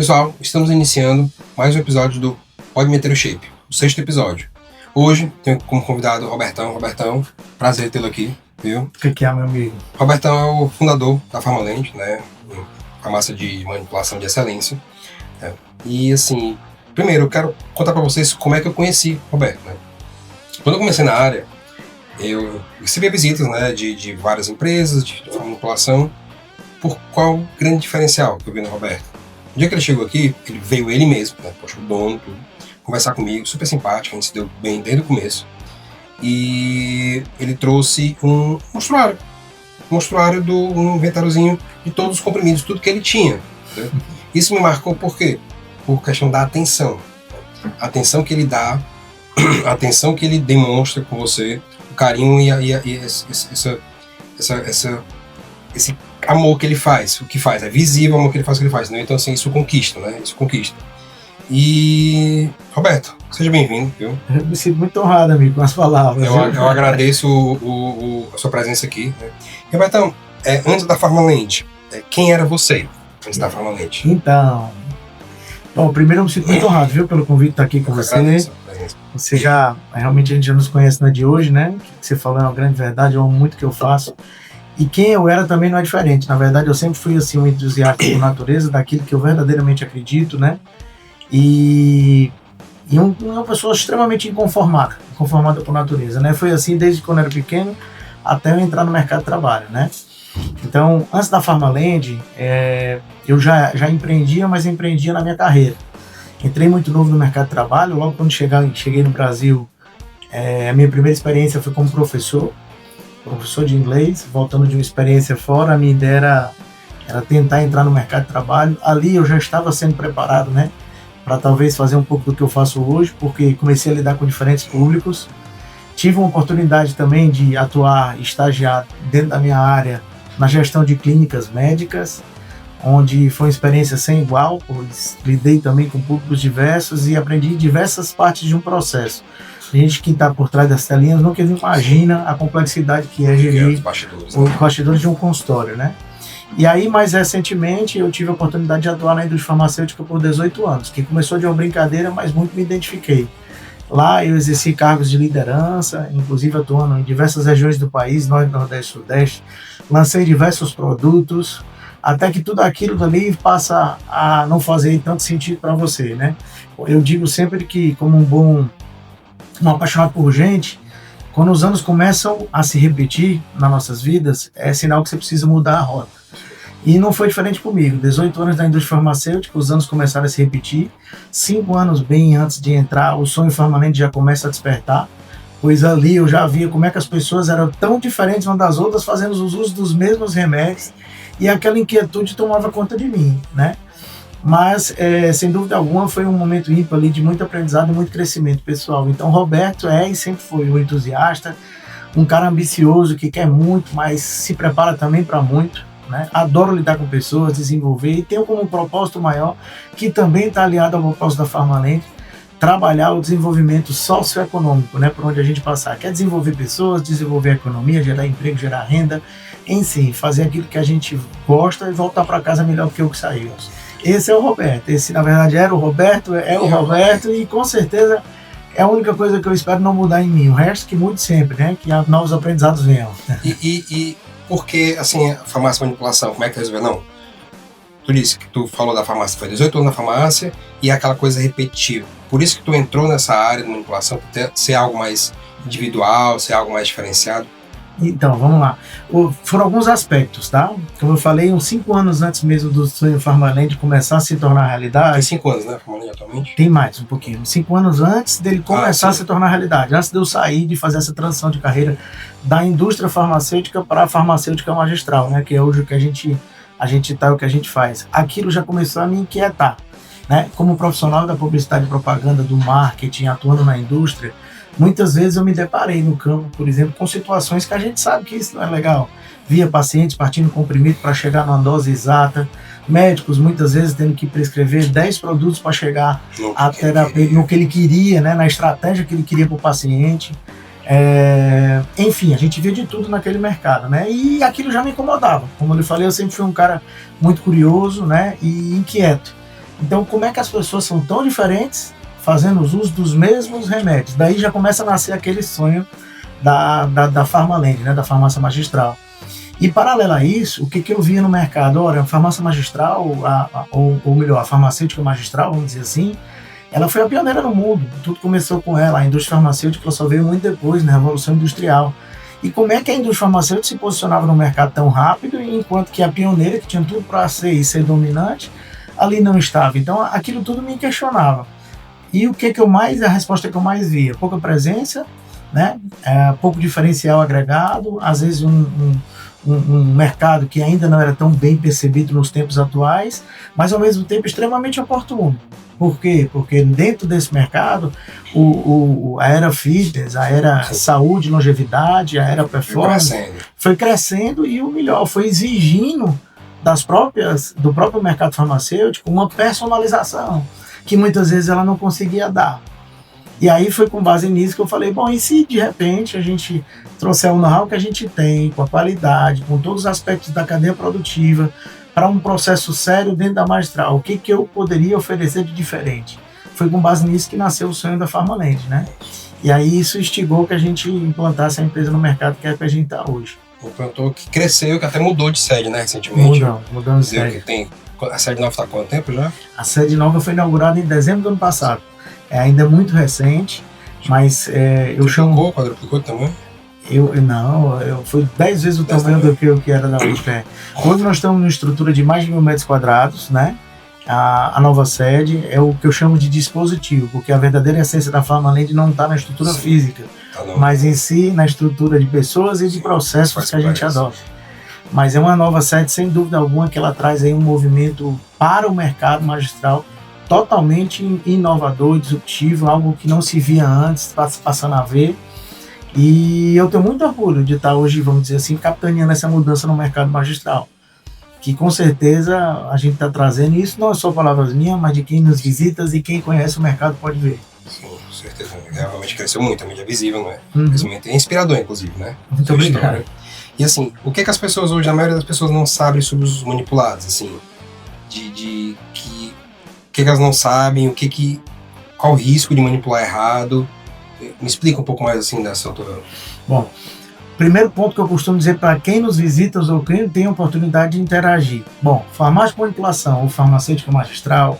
Pessoal, estamos iniciando mais um episódio do Pode Meter o Shape, o 6º episódio. Hoje tenho como convidado o Robertão. Robertão, prazer tê-lo aqui, viu? O que é, meu amigo? Robertão é o fundador da Pharmaland, né? Farmácia de manipulação de excelência. Né? E assim, primeiro eu quero contar para vocês como é que eu conheci o Roberto. Né? Quando eu comecei na área, eu recebia visitas, né, de várias empresas de manipulação. Por qual grande diferencial que eu vi no Roberto? No dia que ele chegou aqui, ele mesmo, né, poxa, o dono, tudo, conversar comigo, super simpático, a gente se deu bem desde o começo. E ele trouxe um mostruário um inventáriozinho de todos os comprimidos, tudo que ele tinha. Né? Isso me marcou por quê? Por questão da atenção. A atenção que ele dá, a atenção que ele demonstra com você, o carinho e esse amor que ele faz, o que faz, é visível o amor que ele faz, né? Então assim, isso conquista, né? Isso conquista. E, Roberto, seja bem-vindo, viu? Eu me sinto muito honrado, amigo, com as palavras. Eu agradeço a sua presença aqui, né? E, Robertão, antes da Pharmaland, quem era você antes da Pharmaland? Então, bom, primeiro eu me sinto muito honrado, viu, pelo convite de estar aqui com você. Agradeço. Você realmente a gente já nos conhece, não é de hoje, né? O que você falou é uma grande verdade, eu amo muito o que eu faço. E quem eu era também não é diferente. Na verdade, eu sempre fui assim, um entusiasta por natureza, daquilo que eu verdadeiramente acredito, né? E uma pessoa extremamente inconformada por natureza, né? Foi assim desde quando eu era pequeno até eu entrar no mercado de trabalho, né? Então, antes da Pharmaland, eu já empreendia, mas empreendia na minha carreira. Entrei muito novo no mercado de trabalho, logo quando cheguei no Brasil, a minha primeira experiência foi como professor de inglês, voltando de uma experiência fora. A minha ideia era tentar entrar no mercado de trabalho. Ali eu já estava sendo preparado, né, para talvez fazer um pouco do que eu faço hoje, porque comecei a lidar com diferentes públicos. Tive uma oportunidade também de atuar, estagiar dentro da minha área na gestão de clínicas médicas, onde foi uma experiência sem igual, pois lidei também com públicos diversos e aprendi diversas partes de um processo. A gente que está por trás das telinhas nunca imagina a complexidade que é gerir os bastidores de um consultório, né? E aí, mais recentemente, eu tive a oportunidade de atuar na indústria farmacêutica por 18 anos, que começou de uma brincadeira, mas muito me identifiquei. Lá eu exerci cargos de liderança, inclusive atuando em diversas regiões do país, Norte, Nordeste, Sudeste, lancei diversos produtos, até que tudo aquilo dali passa a não fazer tanto sentido para você, né? Eu digo sempre que, como um apaixonado por gente, quando os anos começam a se repetir nas nossas vidas, é sinal que você precisa mudar a rota. E não foi diferente comigo. 18 anos na indústria farmacêutica, os anos começaram a se repetir. 5 anos bem antes de entrar, o sonho Pharmaland já começa a despertar, pois ali eu já via como é que as pessoas eram tão diferentes umas das outras, fazendo os usos dos mesmos remédios, e aquela inquietude tomava conta de mim, né? Mas, sem dúvida alguma, foi um momento ímpar ali de muito aprendizado e muito crescimento pessoal. Então, Roberto e sempre foi um entusiasta, um cara ambicioso que quer muito, mas se prepara também para muito, né? Adoro lidar com pessoas, desenvolver, e tenho como um propósito maior, que também está aliado ao propósito da Pharmaland, trabalhar o desenvolvimento socioeconômico, né? Por onde a gente passar. Quer desenvolver pessoas, desenvolver a economia, gerar emprego, gerar renda, em si, fazer aquilo que a gente gosta e voltar para casa melhor do que o que saímos. Esse é o Roberto, esse na verdade era o Roberto, o Roberto, e com certeza é a única coisa que eu espero não mudar em mim. O resto que mude sempre, né? Que novos aprendizados venham. E porque, assim, a farmácia manipulação, como é que resolveu? Não. Tu disse que tu falou da farmácia, foi 18 anos na farmácia e é aquela coisa repetitiva. Por isso que tu entrou nessa área de manipulação, ser algo mais individual, ser algo mais diferenciado. Então, vamos lá. Foram alguns aspectos, tá? Como eu falei, uns 5 anos antes mesmo do sonho Pharmaland começar a se tornar realidade. Tem 5 anos, né, Pharmaland atualmente? Tem mais, um pouquinho. 5 anos antes dele começar a se tornar realidade. Antes de eu sair, de fazer essa transição de carreira da indústria farmacêutica para a farmacêutica magistral, né? Que é hoje o que a gente tá, o que a gente faz. Aquilo já começou a me inquietar, né? Como profissional da publicidade e propaganda, do marketing, atuando na indústria, muitas vezes eu me deparei no campo, por exemplo, com situações que a gente sabe que isso não é legal. Via pacientes partindo comprimido para chegar numa dose exata, médicos muitas vezes tendo que prescrever 10 produtos para chegar à terapia, no que ele queria, né, na estratégia que ele queria para o paciente. Enfim, a gente via de tudo naquele mercado, né? E aquilo já me incomodava. Como eu lhe falei, eu sempre fui um cara muito curioso, né, e inquieto. Então, como é que as pessoas são tão diferentes fazendo os uso dos mesmos remédios? Daí já começa a nascer aquele sonho da Farmaland, né, da farmácia magistral. E paralelo a isso, o que eu via no mercado? Ora, a farmácia magistral, ou melhor, a farmacêutica magistral, vamos dizer assim, ela foi a pioneira no mundo. Tudo começou com ela. A indústria farmacêutica só veio muito depois, na Revolução Industrial. E como é que a indústria farmacêutica se posicionava no mercado tão rápido, enquanto que a pioneira, que tinha tudo para ser e ser dominante, ali não estava? Então, aquilo tudo me questionava. E a resposta que eu mais via? Pouca presença, né? Pouco diferencial agregado, às vezes um mercado que ainda não era tão bem percebido nos tempos atuais, mas ao mesmo tempo extremamente oportuno. Por quê? Porque dentro desse mercado, a era fitness, a era saúde, longevidade, a era performance foi crescendo e o melhor, foi exigindo do próprio mercado farmacêutico uma personalização que muitas vezes ela não conseguia dar. E aí foi com base nisso que eu falei, bom, e se de repente a gente trouxer o know-how que a gente tem, com a qualidade, com todos os aspectos da cadeia produtiva, para um processo sério dentro da magistral, o que eu poderia oferecer de diferente? Foi com base nisso que nasceu o sonho da Farmaland, né? E aí isso instigou que a gente implantasse a empresa no mercado que é que a gente está hoje. Implantou, que cresceu, que até mudou de sede, né, recentemente. Mudou de sede. A sede nova está há quanto tempo já? A sede nova foi inaugurada em dezembro do ano passado. É ainda muito recente, mas eu chamo... Quadruplicou também? Eu fui 10 vezes o tamanho do que era da UFPE. Hoje nós estamos numa estrutura de mais de 1.000 metros quadrados, né? A nova sede é o que eu chamo de dispositivo, porque a verdadeira essência da Farmaland não está na estrutura física, mas em si na estrutura de pessoas e de processos que a gente adota. Mas é uma nova sede, sem dúvida alguma, que ela traz aí um movimento para o mercado magistral totalmente inovador, disruptivo, algo que não se via antes, passando a ver. E eu tenho muito orgulho de estar hoje, vamos dizer assim, capitaneando essa mudança no mercado magistral, que com certeza a gente está trazendo, e isso não é só palavras minhas, mas de quem nos visita e quem conhece o mercado pode ver. Sim, com certeza. Realmente cresceu muito, a mídia visível, né? Crescimento é inspirador, inclusive, né? Muito obrigado. E assim, o que as pessoas hoje, a maioria das pessoas não sabem sobre os manipulados, assim, o que elas não sabem, qual o risco de manipular errado? Me explica um pouco mais assim dessa altura. Bom, primeiro ponto que eu costumo dizer para quem nos visita ou quem tem a oportunidade de interagir. Bom, farmácia de manipulação ou farmacêutica magistral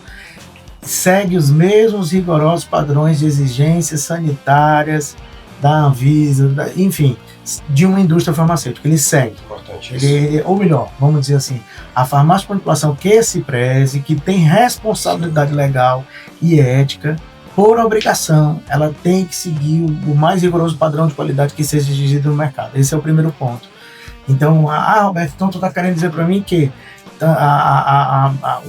segue os mesmos rigorosos padrões de exigências sanitárias da Anvisa, enfim, de uma indústria farmacêutica. Ele segue. Importante ou melhor, vamos dizer assim, a farmácia de manipulação que se preze, que tem responsabilidade legal e ética, por obrigação, ela tem que seguir o mais rigoroso padrão de qualidade que seja exigido no mercado. Esse é o primeiro ponto. Então, Roberto, então tu está querendo dizer para mim que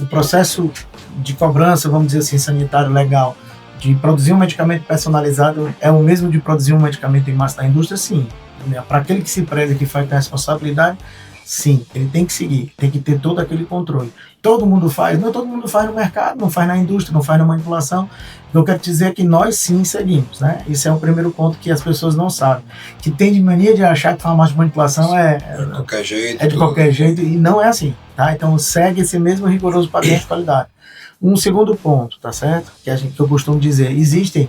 o processo de cobrança, vamos dizer assim, sanitário legal, de produzir um medicamento personalizado é o mesmo de produzir um medicamento em massa da indústria? Sim. Para aquele que se preza, que faz a responsabilidade, sim, ele tem que seguir, tem que ter todo aquele controle. Todo mundo faz? Não, todo mundo faz no mercado, não faz na indústria, não faz na manipulação. Eu quero dizer que nós sim seguimos, né? Esse é o primeiro ponto que as pessoas não sabem. Que tem de mania de achar que farmácia de manipulação é de qualquer jeito. É de qualquer jeito, e não é assim, tá? Então segue esse mesmo rigoroso padrão de qualidade. Um segundo ponto, tá certo? Que eu costumo dizer, existem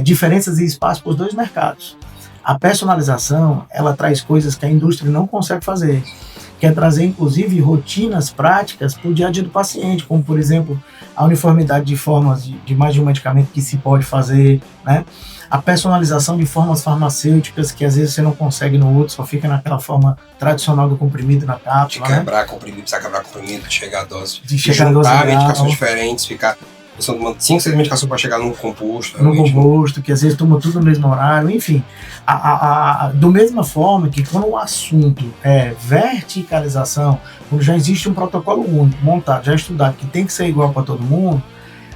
diferenças e espaço para os dois mercados. A personalização, ela traz coisas que a indústria não consegue fazer. Quer trazer, inclusive, rotinas práticas para o dia a dia do paciente, como, por exemplo, a uniformidade de formas de mais de um medicamento que se pode fazer, né? A personalização de formas farmacêuticas que às vezes você não consegue no outro, só fica naquela forma tradicional do comprimido na cápsula. De quebrar comprimido, precisar quebrar comprimido, de chegar a dose. De chegar a dose real. Medicações diferentes, ficar... São tomando 5, 6 medicações para chegar num composto. No composto, que às vezes toma tudo no mesmo horário, enfim. Do mesma forma que quando o assunto é verticalização, quando já existe um protocolo único, montado, já estudado, que tem que ser igual para todo mundo,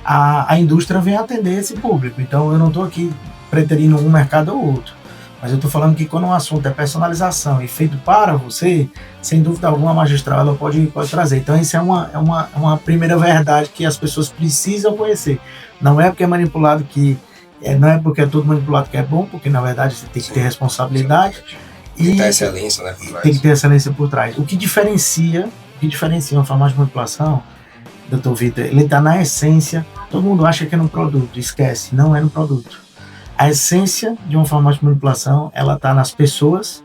a indústria vem atender esse público. Então eu não estou aqui preterindo um mercado ou outro. Mas eu estou falando que quando um assunto é personalização e feito para você, sem dúvida alguma a magistral ela pode trazer. Então isso é uma primeira verdade que as pessoas precisam conhecer. Não é porque é manipulado não é porque é tudo manipulado que é bom, porque na verdade você tem que ter responsabilidade. Tem que ter excelência, né, por trás. Tem que ter excelência por trás. O que diferencia uma farmácia de manipulação Dr. Vitor, ele está na essência. Todo mundo acha que é no produto, esquece, não é no produto. A essência de uma farmácia de manipulação, ela está nas pessoas,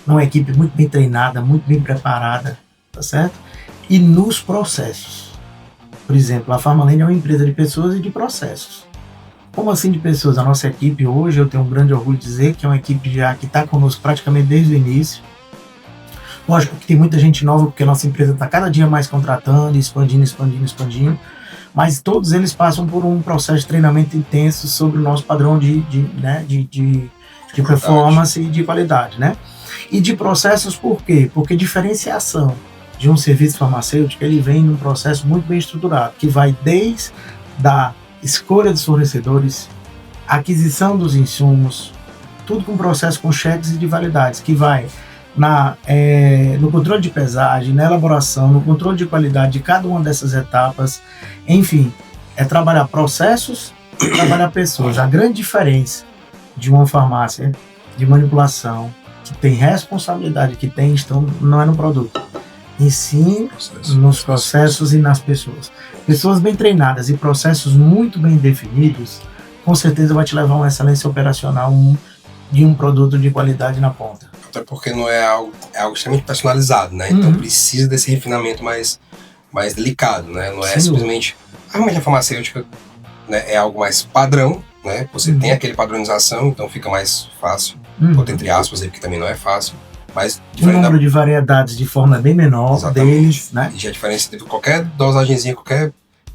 numa equipe muito bem treinada, muito bem preparada, tá certo? E nos processos. Por exemplo, a Farmalane é uma empresa de pessoas e de processos. Como assim de pessoas? A nossa equipe hoje, eu tenho um grande orgulho de dizer que é uma equipe já que está conosco praticamente desde o início. Lógico que tem muita gente nova, porque a nossa empresa está cada dia mais contratando, expandindo, mas todos eles passam por um processo de treinamento intenso sobre o nosso padrão de performance e de qualidade, né? E de processos por quê? Porque diferenciação de um serviço farmacêutico, ele vem num processo muito bem estruturado, que vai desde a escolha dos fornecedores, aquisição dos insumos, tudo com processo com cheques e de validades, que vai no controle de pesagem, na elaboração, no controle de qualidade de cada uma dessas etapas. Enfim, é trabalhar processos e trabalhar pessoas. A grande diferença de uma farmácia de manipulação que tem responsabilidade, que tem gestão, não é no produto, e sim nos processos e nas pessoas. Pessoas bem treinadas e processos muito bem definidos, com certeza vai te levar a uma excelência operacional de um produto de qualidade na ponta. Até porque não é algo extremamente personalizado, né? Então precisa desse refinamento mais delicado, né? Não é simplesmente a remédio farmacêutica, né? É algo mais padrão, né? Você tem aquele padronização, então fica mais fácil, bota entre aspas aí, porque também não é fácil, mas o número de variedades de forma bem menor deles, né? E já a diferença de qualquer dosagenzinha,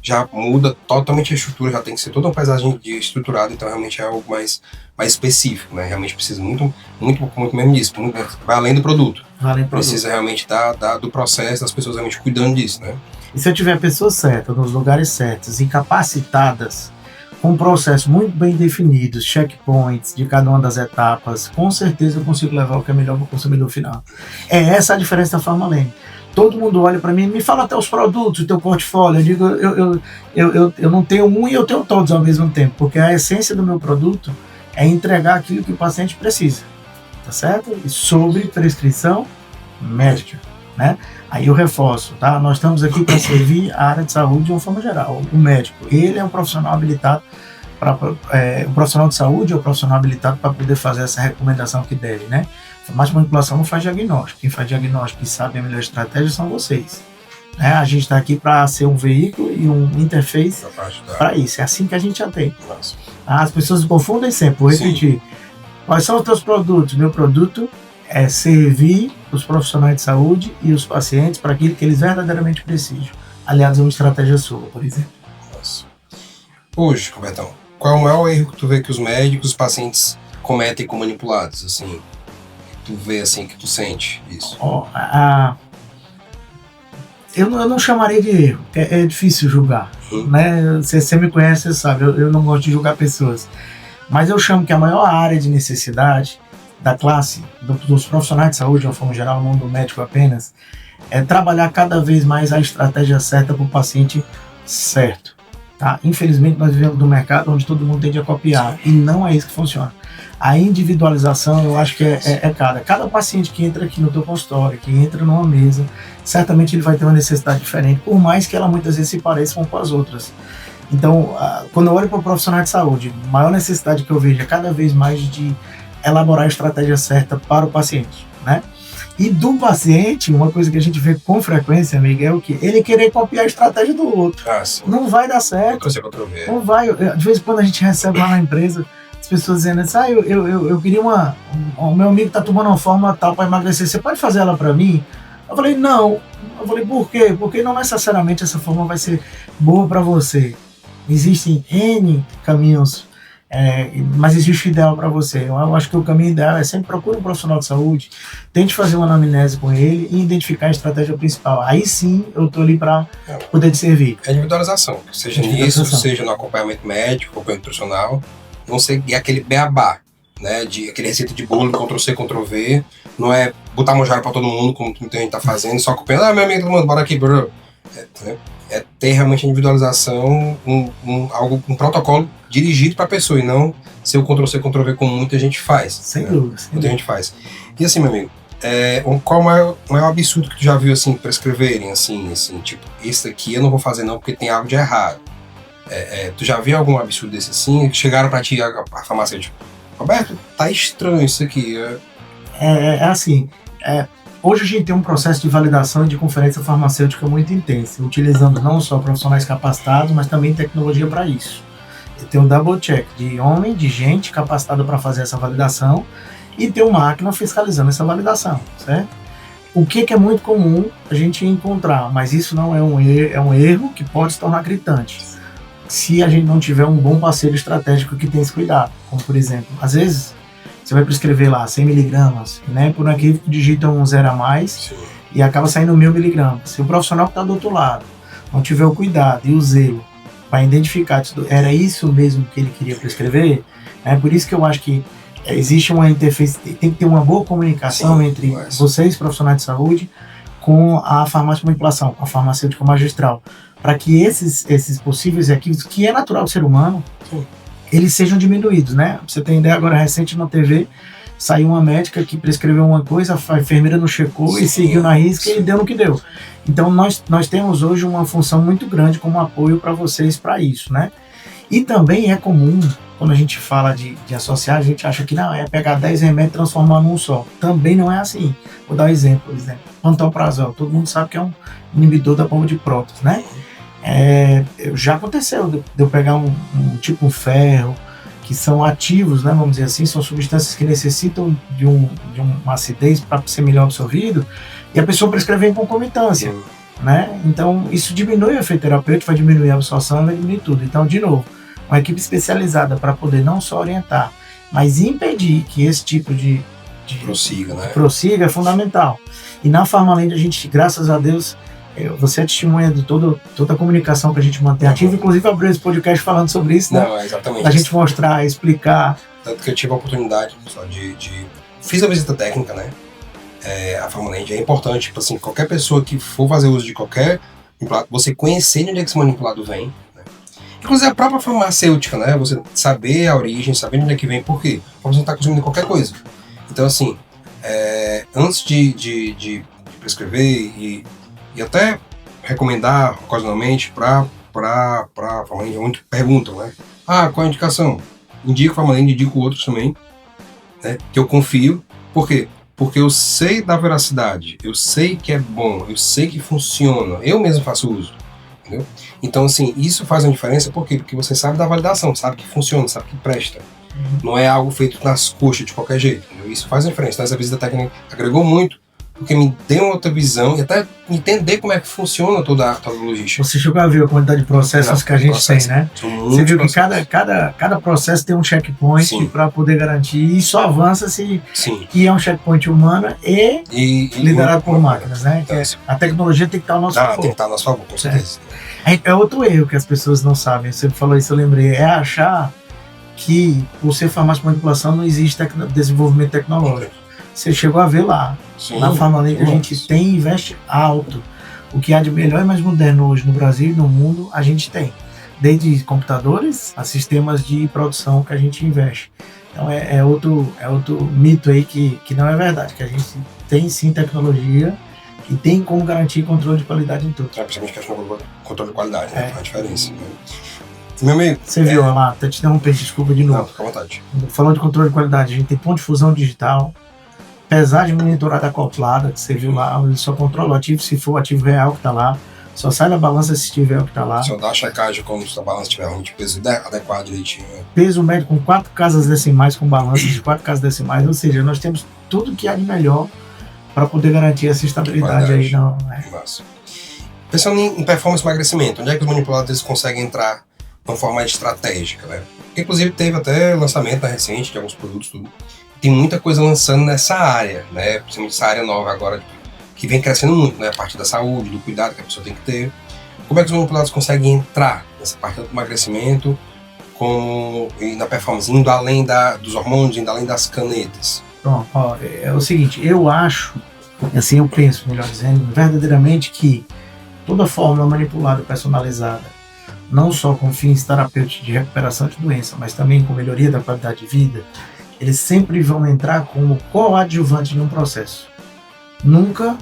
já muda totalmente a estrutura, já tem que ser toda uma paisagem estruturada, então realmente é algo mais específico, né? Realmente precisa muito mesmo disso, vai além do produto. Precisa realmente do processo, das pessoas realmente cuidando disso, né? E se eu tiver pessoas certas, nos lugares certos e capacitadas, com processos muito bem definidos, checkpoints de cada uma das etapas, com certeza eu consigo levar o que é melhor para o consumidor final. É essa a diferença da Farmalane. Todo mundo olha para mim e me fala até os produtos, o teu portfólio. Eu digo, eu não tenho um e eu tenho todos ao mesmo tempo, porque a essência do meu produto é entregar aquilo que o paciente precisa, tá certo? E sobre prescrição médica, né? Aí eu reforço, tá? Nós estamos aqui para servir a área de saúde de uma forma geral. O médico, ele é um profissional habilitado, o profissional de saúde é um profissional habilitado para poder fazer essa recomendação que deve, né? Mas manipulação não faz diagnóstico. Quem faz diagnóstico e sabe a melhor estratégia são vocês. Né? A gente está aqui para ser um veículo e um interface para isso. É assim que a gente atende. As pessoas confundem sempre. Vou repetir. Quais são os teus produtos? Meu produto é servir os profissionais de saúde e os pacientes para aquilo que eles verdadeiramente precisam. Aliás, é uma estratégia sua, por exemplo. Nossa. Hoje, Robertão, qual é o maior erro que tu vê que os médicos e os pacientes cometem com manipulados? Assim, tu vê assim, que tu sente isso? Eu não chamaria de erro, é difícil julgar, né? Você me conhece, você sabe, eu não gosto de julgar pessoas, mas eu chamo que a maior área de necessidade da classe, dos profissionais de saúde, de uma forma geral, não do médico apenas, é trabalhar cada vez mais a estratégia certa para o paciente certo. Tá? Infelizmente, nós vivemos num mercado onde todo mundo tende a copiar, e não é isso que funciona. A individualização, eu acho que é cada paciente que entra aqui no teu consultório, que entra numa mesa, certamente ele vai ter uma necessidade diferente, por mais que ela muitas vezes se pareça com as outras. Então, quando eu olho para o profissional de saúde, a maior necessidade que eu vejo é cada vez mais de elaborar a estratégia certa para o paciente, né? E do paciente, uma coisa que a gente vê com frequência, amigo, é o quê? Ele querer copiar a estratégia do outro. Não vai dar certo. Não vai. De vez em quando a gente recebe lá na empresa as pessoas dizendo assim, eu queria o meu amigo está tomando uma forma tal para emagrecer, você pode fazer ela para mim? Eu falei, não. Eu falei, por quê? Porque não necessariamente essa forma vai ser boa para você. Existem N caminhos, mas existe o ideal para você. Eu acho que o caminho ideal é sempre procure um profissional de saúde, tente fazer uma anamnese com ele e identificar a estratégia principal. Aí sim eu estou ali para poder te servir. É individualização, seja nisso, seja no acompanhamento médico, acompanhamento nutricional, não ser aquele beabá, né, aquele receita de bolo, Ctrl-C, Ctrl-V, não é botar manjar para todo mundo, como muita gente tá fazendo, só copiando, meu amigo, todo mundo, bora aqui, bro. É ter realmente a individualização, um protocolo dirigido para a pessoa e não ser o Ctrl-C, Ctrl-V como muita gente faz. Sem dúvida. Muita gente faz. E assim, meu amigo, qual o maior absurdo que tu já viu, assim, prescreverem, assim, tipo, esse aqui eu não vou fazer não porque tem algo de errado. Tu já viu algum absurdo desse assim? Chegaram pra ti a farmacêutica, Roberto, tá estranho isso aqui. Assim, hoje a gente tem um processo de validação e de conferência farmacêutica muito intenso, utilizando não só profissionais capacitados, mas também tecnologia para isso. Tem um double check de gente capacitada para fazer essa validação e tem uma máquina fiscalizando essa validação, certo? O que é muito comum a gente encontrar, mas isso não é um erro que pode se tornar gritante. Se a gente não tiver um bom parceiro estratégico que tem esse cuidado, como por exemplo, às vezes você vai prescrever lá 100 miligramas, né, por aqui digita um 0 a mais. Sim. E acaba saindo 1000 miligramas. Se o profissional que está do outro lado não tiver o cuidado e o zelo para identificar se era isso mesmo que ele queria prescrever, por isso que eu acho que existe uma interface, tem que ter uma boa comunicação entre vocês, profissionais de saúde, com a farmácia de manipulação, com a farmacêutica magistral, para que esses possíveis equívocos, que é natural do ser humano, eles sejam diminuídos, né? Pra você ter ideia, agora recente na TV, saiu uma médica que prescreveu uma coisa, a enfermeira não checou e seguiu na risca e deu no que deu. Então nós temos hoje uma função muito grande como apoio para vocês para isso, né? E também é comum, quando a gente fala de associar, a gente acha que não, é pegar 10 remédios e transformar num só. Também não é assim. Vou dar um exemplo, por exemplo. Pantoprazol, todo mundo sabe que é um inibidor da bomba de prótons, né? Já aconteceu de eu pegar um ferro, que são ativos, né, vamos dizer assim, são substâncias que necessitam de uma acidez para ser melhor absorvido, e a pessoa prescrever em concomitância, né? Então isso diminui o efeito terapêutico, vai diminuir a absorção, vai diminuir tudo. Então, de novo, uma equipe especializada para poder não só orientar, mas impedir que esse tipo de prossiga é fundamental. E na Farmalend a gente, graças a Deus, você é testemunha de toda a comunicação que a gente mantém ativa, inclusive abriu esse podcast falando sobre isso, né? Não, exatamente. A gente mostrar, explicar. Tanto que eu tive a oportunidade só fiz a visita técnica, né? A Farmalend é importante, tipo assim, qualquer pessoa que for fazer uso de qualquer manipulado, você conhecer de onde é que esse manipulado vem, né? Inclusive a própria farmacêutica, né? Você saber a origem, saber de onde é que vem, por quê? Pra você não estar consumindo qualquer coisa. Então, assim, antes de prescrever e até recomendar ocasionalmente para Farmalend, muito perguntam, né? Qual é a indicação? Indico Farmalend, indico outros também, né? Que eu confio. Por quê? Porque eu sei da veracidade, eu sei que é bom, eu sei que funciona, eu mesmo faço uso, entendeu? Então, assim, isso faz uma diferença, por quê? Porque você sabe da validação, sabe que funciona, sabe que presta. Não é algo feito nas coxas de qualquer jeito, entendeu? Isso faz a diferença. Então, essa visita técnica agregou muito, porque me deu uma outra visão e até entender como é que funciona toda a logística. Você chegou a ver a quantidade de processos que a gente tem, né? Você viu que cada processo tem um checkpoint para poder garantir, e só avança se que é um checkpoint humano e liderado por máquinas, né? A tecnologia tem que estar ao nosso favor. Tem que estar ao nosso favor, com certeza. É outro erro que as pessoas não sabem, você falou isso, eu lembrei, é achar que por ser farmácia de manipulação não existe desenvolvimento tecnológico. Você chegou a ver lá. Na Farmalend a gente tem e investe alto. O que há de melhor e mais moderno hoje no Brasil e no mundo, a gente tem. Desde computadores a sistemas de produção que a gente investe. Então é outro mito aí que não é verdade, que a gente tem sim tecnologia e tem como garantir controle de qualidade em tudo. Principalmente questão do controle de qualidade, né? Faz a diferença. Né? Meu amigo, você viu lá, até te interromper, desculpa de novo. Não, fica à vontade. Falando de controle de qualidade, a gente tem ponto de fusão digital, pesagem monitorada acoplada, que você viu lá, ele só controla o ativo se for o ativo real que está lá, só sai da balança se tiver o que está lá. Só dá a checagem quando a balança tiver realmente peso adequado direitinho. Peso médio com 4 casas decimais, com balança de 4 casas decimais, ou seja, nós temos tudo que há de melhor para poder garantir essa estabilidade aí. Não, Pensando em performance e emagrecimento, onde é que os manipulados eles conseguem entrar de uma forma estratégica, né? Inclusive teve até lançamento recente de alguns produtos, tudo. Tem muita coisa lançando nessa área, né? Principalmente essa área nova agora, que vem crescendo muito, né? A parte da saúde, do cuidado que a pessoa tem que ter. Como é que os manipulados conseguem entrar nessa parte do emagrecimento e na performance, indo além dos hormônios, indo além das canetas? Bom, é o seguinte, eu acho, assim eu penso, melhor dizendo, verdadeiramente que toda fórmula manipulada, personalizada, não só com fins terapêuticos de recuperação de doença, mas também com melhoria da qualidade de vida, eles sempre vão entrar como coadjuvante num processo. Nunca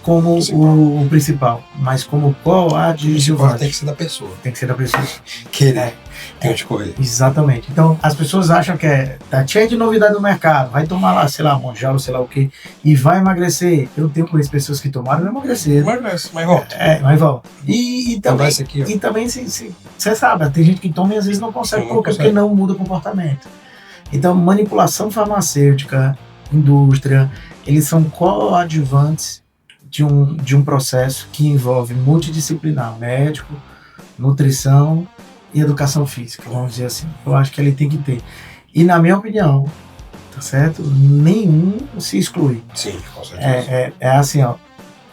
como o principal, mas como O principal coadjuvante. tem que ser da pessoa. Tem que ser da pessoa. Querer. Tem onde correr. Exatamente. Então, as pessoas acham que tá cheio de novidade no mercado, vai tomar lá, sei lá, Monjaro, sei lá o que, e vai emagrecer. Eu tenho conhecido pessoas que tomaram e não emagreceram. Mas volta. Mas volta. E também, Conversa aqui, ó. e também você sabe, tem gente que toma e às vezes não consegue, Não porque consegue. não muda o comportamento. Então, manipulação farmacêutica, indústria, eles são coadjuvantes de um processo que envolve multidisciplinar, médico, nutrição e educação física, vamos dizer assim. Eu acho que ele tem que ter. E na minha opinião, tá certo? Nenhum se exclui. Sim, com certeza. É assim, ó.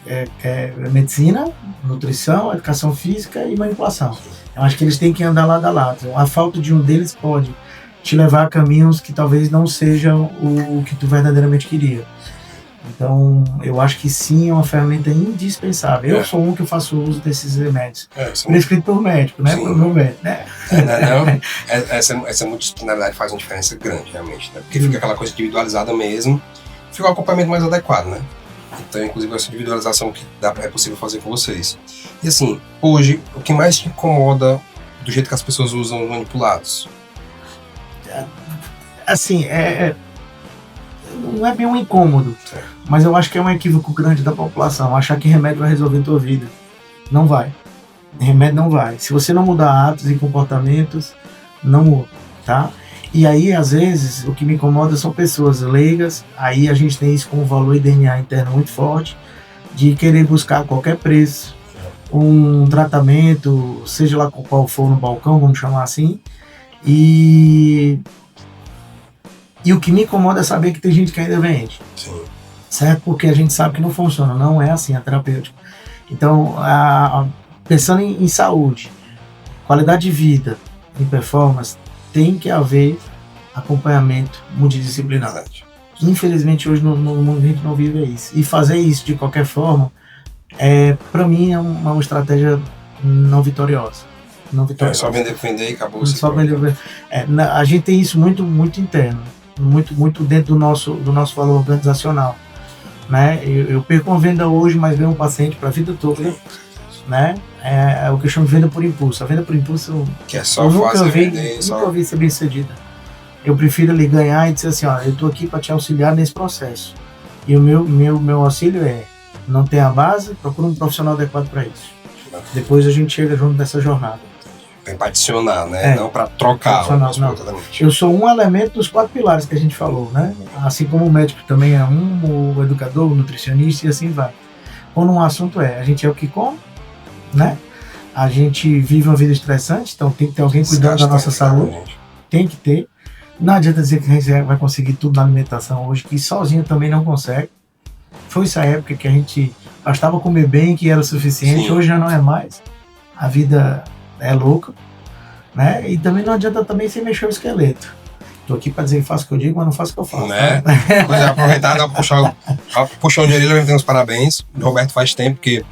É medicina, nutrição, educação física e manipulação. Eu acho que eles têm que andar lado a lado. A falta de um deles pode te levar a caminhos que talvez não sejam o que tu verdadeiramente queria. Então, eu acho que sim, é uma ferramenta indispensável. Eu sou um que eu faço uso desses remédios. Prescrito pelo médico, né? Sim. Pelo meu médico, né? Essa multidisciplinaridade faz uma diferença grande, realmente, né? Porque fica aquela coisa individualizada mesmo, fica um acompanhamento mais adequado, né? Então, inclusive, essa individualização que é possível fazer com vocês. E assim, hoje, o que mais te incomoda do jeito que as pessoas usam os manipulados? Assim, não é bem um incômodo, mas eu acho que é um equívoco grande da população, achar que remédio vai resolver a tua vida. Não vai. Remédio não vai. Se você não mudar hábitos e comportamentos, não muda, tá? E aí, às vezes, o que me incomoda são pessoas leigas, aí a gente tem isso como valor e DNA interno muito forte, de querer buscar a qualquer preço um tratamento, seja lá qual for no balcão, vamos chamar assim, e o que me incomoda é saber que tem gente que ainda vende. Sim. Certo? Porque a gente sabe que não funciona, não é assim a terapêutica. Então, pensando em saúde, qualidade de vida e performance, tem que haver acompanhamento multidisciplinar. Verdade. Infelizmente, hoje no mundo a gente não vive isso. E fazer isso de qualquer forma, para mim, é uma estratégia não vitoriosa. Não vitoriosa. Só vender e acabou. Só vender. A gente tem isso muito, muito interno. Muito dentro do nosso valor organizacional, né? Eu perco uma venda hoje, mas ganho um paciente para a vida toda, né? É o que eu chamo de venda por impulso. A venda por impulso, que é só fazer vender, nunca vi ser bem sucedida. Eu prefiro ali ganhar e dizer assim, ó, eu estou aqui para te auxiliar nesse processo. E o meu auxílio não tem a base, procura um profissional adequado para isso. Depois a gente chega junto nessa jornada. Vem para adicionar, né? Não para trocar. Eu sou um elemento dos 4 pilares que a gente falou, né? Assim como o médico também é o educador, o nutricionista e assim vai. Quando um assunto a gente é o que come, né? A gente vive uma vida estressante, então tem que ter alguém cuidando da nossa saúde. Tem que ter. Não adianta dizer que a gente vai conseguir tudo na alimentação hoje, que sozinho também não consegue. Foi essa época que a gente bastava comer bem, que era o suficiente. Sim. Hoje já não é mais. A vida é louca, né? E também não adianta também você mexer o esqueleto. Tô aqui para dizer que faço o que eu digo, mas não faço o que eu faço. Né? Pois é, aproveitar e puxar um de orelha, tem uns parabéns. O Roberto faz tempo que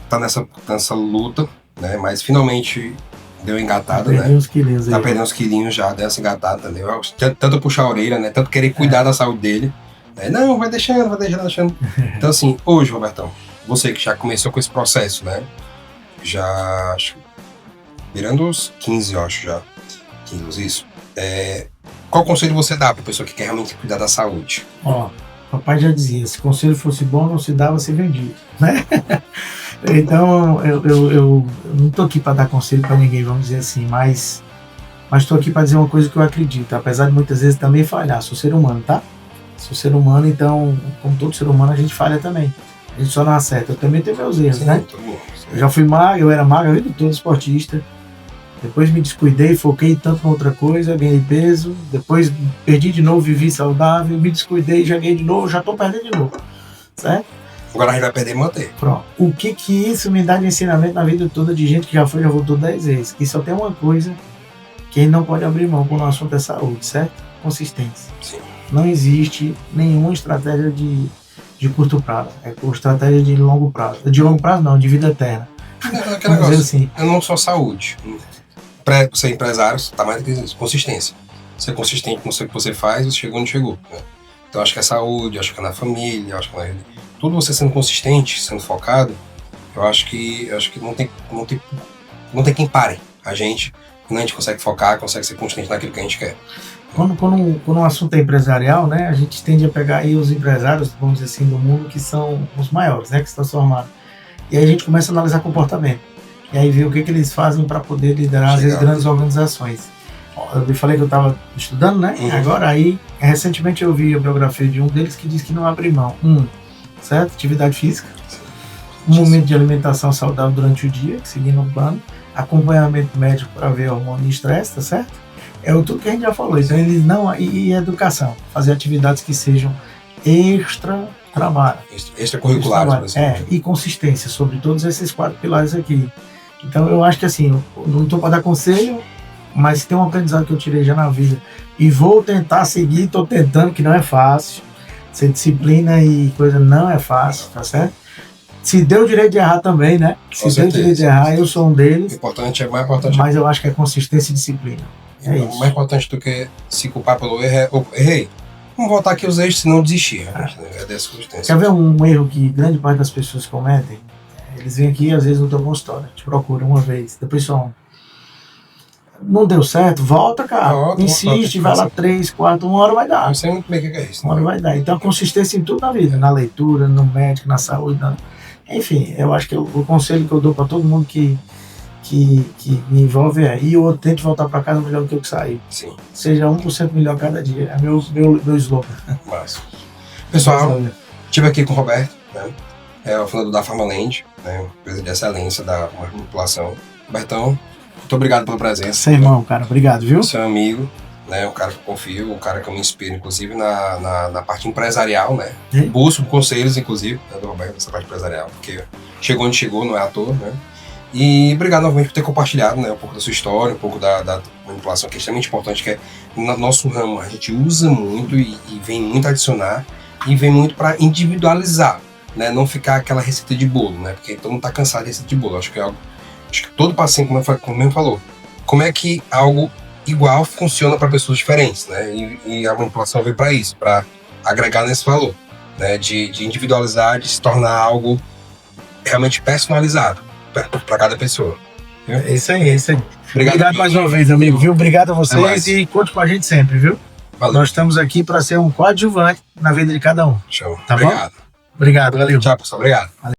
tá nessa luta, né? Mas finalmente deu engatada, né? Uns quilinhos aí. Tá perdendo uns quilinhos já, deu essa engatada, entendeu? Tanto puxar a orelha, né? Tanto querer cuidar da saúde dele. Né? Não, vai deixando. Então assim, hoje, Robertão, você que já começou com esse processo, né? Já acho virando os 15, eu acho já. 15, isso. Qual conselho você dá pra pessoa que quer realmente cuidar da saúde? Ó, papai já dizia, se conselho fosse bom, não se dava, se vendia, né? Então, eu não tô aqui para dar conselho para ninguém, vamos dizer assim, mas tô aqui para dizer uma coisa que eu acredito, apesar de muitas vezes também falhar. Sou ser humano, tá? Sou ser humano, então, como todo ser humano, a gente falha também. A gente só não acerta. Eu também tenho meus erros, né? Eu já fui magro, eu era magro, eu era todo esportista. Depois me descuidei, foquei tanto em outra coisa, ganhei peso. Depois perdi de novo, vivi saudável, me descuidei, já ganhei de novo, já tô perdendo de novo. Certo? Agora a gente vai perder e manter. Pronto. O que isso me dá de ensinamento na vida toda de gente que já voltou 10 vezes? Que só tem uma coisa que a gente não pode abrir mão quando o assunto é saúde, certo? Consistência. Sim. Não existe nenhuma estratégia de curto prazo. É estratégia de longo prazo. De longo prazo não, de vida eterna. Aquele negócio, assim. Eu não sou saúde. Para ser empresário, tá mais do que isso. Consistência. Ser consistente no que você faz, você chegou ou não chegou. Né? Então acho que é saúde, acho que é na família, acho que é tudo você sendo consistente, sendo focado, eu acho que não tem quem pare a gente. Quando a gente consegue focar, consegue ser consistente naquilo que a gente quer. Quando o assunto é empresarial, né, a gente tende a pegar aí os empresários, vamos dizer assim, do mundo que são os maiores, né, que se transformaram. E aí a gente começa a analisar comportamento. E aí ver o que eles fazem para poder liderar, às vezes, grandes organizações. Eu falei que eu estava estudando, né? Agora aí, recentemente eu vi a biografia de um deles que diz que não abre mão. Certo? Atividade física. Um momento de alimentação saudável durante o dia, seguindo o plano. Acompanhamento médico para ver hormônio e estresse, tá certo? É tudo que a gente já falou. Então eles não... E educação. Fazer atividades que sejam extra-trabalho. Extracurriculares, por exemplo. E consistência sobre todos esses 4 pilares aqui. Então eu acho que assim, eu não estou para dar conselho, mas tem um aprendizado que eu tirei já na vida e vou tentar seguir, estou tentando, que não é fácil. Ser disciplina e coisa não é fácil, tá certo? Se deu o direito de errar também, né? Se deu o direito de errar, eu sou um deles. O mais importante. Mas eu acho que é consistência e disciplina. É isso. O mais importante do que se culpar pelo erro é, errei. Vamos voltar aqui os erros, senão desistir. É dessa consistência. Quer ver um erro que grande parte das pessoas cometem? Eles vêm aqui, às vezes, no teu consultório, te procuram uma vez, depois só não deu certo, volta, cara. Insiste, vai lá 3, 4, uma hora vai dar. Não sei muito bem o que é isso. Uma hora vai dar. Então, consistência em tudo na vida, na leitura, no médico, na saúde. Enfim, eu acho que o conselho que eu dou para todo mundo que me envolve é: e eu tento voltar para casa melhor do que eu que saí. Sim. Seja 1% melhor cada dia. É meu slogan. Massa. Pessoal, estive aqui com o Roberto, né? É o fundador da Pharmaland, né? Empresa de excelência da manipulação. Robertão, muito obrigado pela presença. Seu irmão, cara, obrigado, viu? Seu amigo, né? Um cara que eu confio, um cara que eu me inspiro, inclusive, na parte empresarial, né? Busco conselhos, inclusive, né, do Roberto, nessa parte empresarial, porque chegou onde chegou, não é à toa, né? E obrigado novamente por ter compartilhado, né, um pouco da sua história, um pouco da manipulação, que é extremamente importante, que é no nosso ramo a gente usa muito e vem muito adicionar e vem muito para individualizar, né, não ficar aquela receita de bolo, né, porque todo mundo está cansado de receita de bolo. Acho que todo paciente, como mesmo falou, como é que algo igual funciona para pessoas diferentes, né, e a manipulação veio para isso, para agregar nesse valor, né, de individualizar, de se tornar algo realmente personalizado para cada pessoa. Viu? É isso aí, é isso aí. Obrigado mais uma vez, amigo, viu? Obrigado a vocês e conte com a gente sempre, viu? Valeu. Nós estamos aqui para ser um coadjuvante na vida de cada um. Show. Tá Obrigado. Bom? Obrigado, valeu. Tchau, pessoal. Obrigado. Valeu.